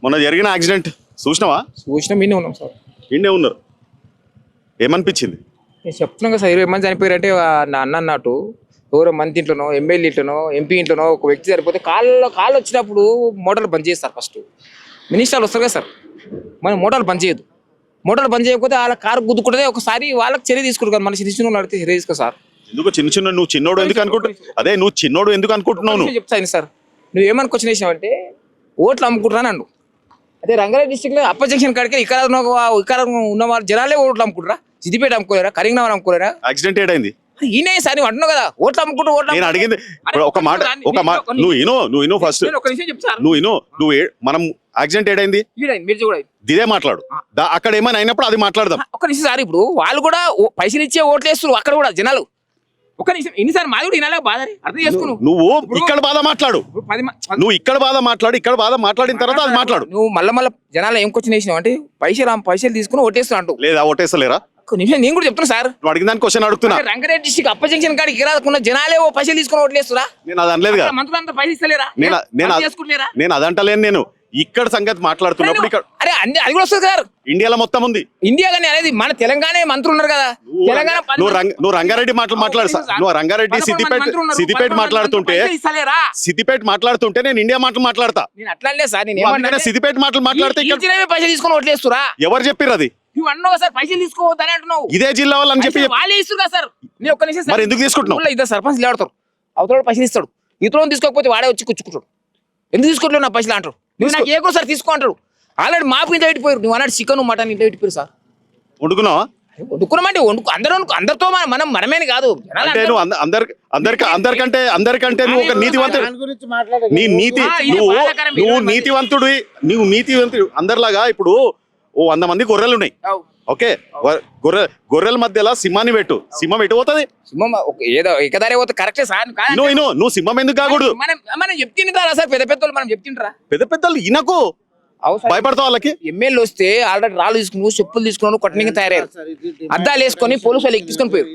మొన్న జరిగిన యాక్సిడెంట్ చూసినావా? చూసినా మీనే ఉన్నాం సార్. ఈయనే ఉన్నారు, ఏమనిపించింది? నేను చెప్తున్నాను కదా సార్, 20 మంది చనిపోయారంటే నా అన్న అన్నట్టు ఎవరో మంత్రి ఇంట్లోనో ఎమ్మెల్యే ఇంట్లోనో ఎంపీ ఇంట్లోనో ఒక వ్యక్తి సరిపోతే కాళ్ళు వచ్చినప్పుడు మోటార్లు బంద్ చేస్తారు. ఫస్ట్ మినిస్టర్లు వస్తారు కదా సార్, మనం మోటార్లు బంద్ చేయదు. మోటార్లు బంద్ చేయకపోతే వాళ్ళ కారు గుద్దుకుంటే ఒకసారి వాళ్ళకి చర్య తీసుకుంటారు కదా. మన చిన్న అడిగితే చర్య తీసుకో సార్. ఎందుకు చిన్న నువ్వు చిన్నోడు ఎందుకు అనుకుంటున్నావు? అదే నువ్వు చిన్నోడు ఎందుకు అనుకుంటున్నావు? చెప్తాను సార్, నువ్వు ఏమనుకొచ్చిన విషయం అంటే ఓట్లు అమ్ముకుంటున్నా నన్ను. అదే రంగారెడ్డి డిస్ట్రిక్ట్ లో అపోజిషన్ కాడికి ఇక్కడ ఉన్న వాళ్ళు జనాలే ఓట్లు అమ్ముకుంటారా? సిద్దిపేట అమ్ముకోలేరా? కరీంనగర్ అమ్ముకోలేరా? యాక్సిడెంట్ ఏడైంది? ఈయనే సార్ నువ్వు అంటున్నావు కదా ఓట్లు అమ్ముకుంటూ నేను అడిగింది ఒక మాట నువ్వు ఇను ఫస్ట్ నువ్వు మనం యాక్సిడెంట్ ఏడైంది ఇదే మాట్లాడు. అక్కడ ఏమైనా అయినప్పుడు అది మాట్లాడదాం. ఒక నిమిషం సార్, ఇప్పుడు వాళ్ళు కూడా పైసలు ఇచ్చే ఓట్లు వేస్తారు అక్కడ కూడా జనాలు. ఒక నిమిషం ఇన్నిసార్లు మాది కూడా ఇనాలే బాధ అర్థం చేసుకున్నావు. నువ్వు ఇక్కడ బాధ మాట్లాడు, నువ్వు ఇక్కడ బాధ మాట్లాడు, ఇక్కడ బాధ మాట్లాడిన తర్వాత అది మాట్లాడు. నువ్వు మళ్ళీ జనాలు ఏం క్వశ్చన్ వేసినావు అంటే పైసలు తీసుకుని ఓటేస్తున్నా అంటూ. లేదా ఓటేస్తలేరా? నిమిషం నేను కూడా చెప్తున్నా సార్, నువ్వు అడిగిన దాని క్వశ్చన్ అడుగుతున్నా. రంగారెడ్డి డిస్ట్రిక్ట్ అపోజిషన్ కాడికి రాకున్న జనాలే పైసలు తీసుకుని ఓట్లేస్తురా? నేను అది అనలేదు కదా. మంత్రులంతా పైసలు ఇస్తలేరా? నేను అదంటలేను. నేను ఇక్కడ సంగతి మాట్లాడుతున్నప్పుడు ఇక్కడ అరే అది కూడా వస్తుంది సార్. ఇండియాలో మొత్తం ఉంది. ఇండియా కానీ అనేది మన తెలంగాణ మంత్రులు ఉన్నారు కదా. తెలంగాణ నువ్వు రంగారెడ్డి మాట్లాడు సార్. నువ్వు రంగారెడ్డి సిద్దిపేట మాట్లాడుతుంటే నేను ఇండియా మాట్లాడతా. నేను అట్లా సార్, నేను సిద్దిపేట మాట్లాడితే పైసలు తీసుకుని ఓట్లేస్తురా? ఎవరు చెప్పారు అది? నువ్వు అన్నావు సార్ పైసలు తీసుకోవద్దని అంటున్నావు. ఇదే జిల్లా వాళ్ళు అని చెప్పి వాళ్ళే ఇస్తున్నా సార్. నేను ఒక్క నిమిషం మరి ఎందుకు తీసుకుంటున్నావు? ఇద్దరు సర్పంచ్ ఆడతారు, అవతల పైసలు ఇస్తాడు, ఇతరులను తీసుకోకపోతే వాడే వచ్చి కూర్చుకుంటాడు. ఎందుకు తీసుకోవట్లేవు నా పైసలు అంటారు. నువ్వు నాకు ఏ సార్ తీసుకో అంటాడు. ఆల్రెడీ మాపు ఇంట్లో పెట్టిపోయారు. నువ్వు అన్నాడు చికెన్ మటన్ ఇంట్లో పెట్టిపోయారు సార్. వండుకున్నావా? వండుకున్నామంటే అందరితో మనమేని కాదు. అందరికంటే నువ్వు ఒక నీతివంతుడు. నువ్వు నీతివంతుడు అందరిలాగా. ఇప్పుడు 100 మంది గొర్రెలు ఉన్నాయి. ఓకే, గొర్రెల మధ్యలో సింహాన్ని పెట్టు, సింహం ఎటు పోతుంది? సింహం ఏదో ఏకదారి పోతుంది. కరెక్టే సార్. నువ్వు సింహం ఎందుకు కాకూడదు? మనం చెప్తుంటారా సార్? పెద్దలు మనం చెప్తుంటారా? పెద్దలు ఈయనకు భయపడతావు. వాళ్ళకి ఎమ్మెల్యే వస్తే ఆల్రెడీ రాళ్ళు తీసుకుని చెప్పులు తీసుకున్నాను కొట్టడానికి తయారయ్యారు. అద్దాలు వేసుకొని పోలీసు వాళ్ళు తీసుకొని పోయారు.